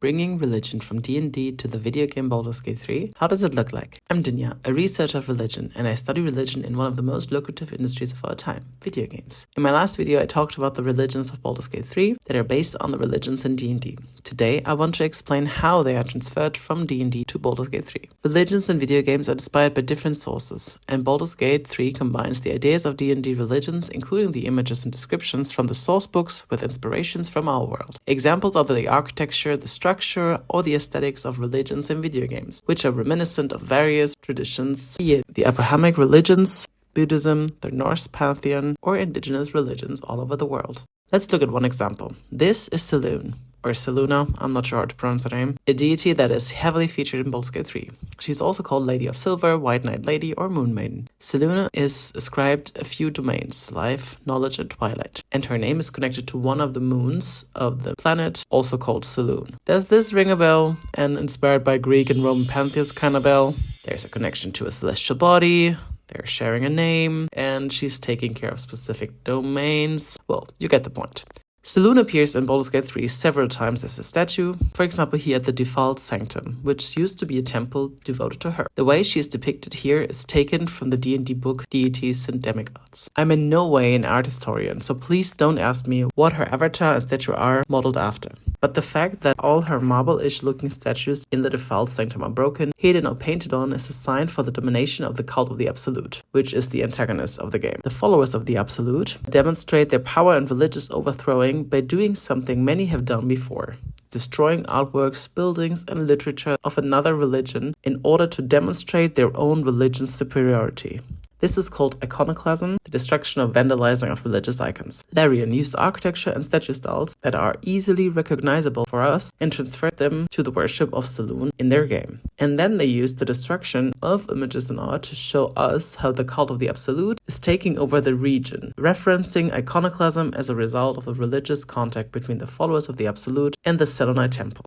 Bringing religion from D&D to the video game Baldur's Gate 3? How does it look like? I'm Dunya, a researcher of religion, and I study religion in one of the most lucrative industries of our time, video games. In my last video, I talked about the religions of Baldur's Gate 3 that are based on the religions in D&D. Today, I want to explain how they are transferred from D&D to Baldur's Gate 3. Religions in video games are inspired by different sources, and Baldur's Gate 3 combines the ideas of D&D religions, including the images and descriptions from the source books, with inspirations from our world. Examples are the architecture, the structure, or the aesthetics of religions in video games, which are reminiscent of various traditions, be it the Abrahamic religions, Buddhism, the Norse pantheon, or indigenous religions all over the world. Let's look at one example. This is Selûne, or Selûne, I'm not sure how to pronounce her name, a deity that is heavily featured in Baldur's Gate 3. She's also called Lady of Silver, White Knight Lady, or Moon Maiden. Selûne is ascribed a few domains, life, knowledge, and twilight, and her name is connected to one of the moons of the planet, also called Selûne. Does this ring a bell? And inspired by Greek and Roman pantheons kind of bell? There's a connection to a celestial body, they're sharing a name, and she's taking care of specific domains. Well, you get the point. Selûne appears in Baldur's Gate 3 several times as a statue, for example here at the Default Sanctum, which used to be a temple devoted to her. The way she is depicted here is taken from the D&D book Deities and Demigods. I'm in no way an art historian, so please don't ask me what her avatar and statue are modeled after. But the fact that all her marble-ish looking statues in the Default Sanctum are broken, hidden or painted on is a sign for the domination of the Cult of the Absolute, which is the antagonist of the game. The followers of the Absolute demonstrate their power and religious overthrowing by doing something many have done before, destroying artworks, buildings, and literature of another religion in order to demonstrate their own religion's superiority. This is called iconoclasm, the destruction or vandalizing of religious icons. Larian used architecture and statue styles that are easily recognizable for us and transferred them to the worship of Selûne in their game. And then they used the destruction of images and art to show us how the Cult of the Absolute is taking over the region, referencing iconoclasm as a result of the religious contact between the followers of the Absolute and the Selûnite temple.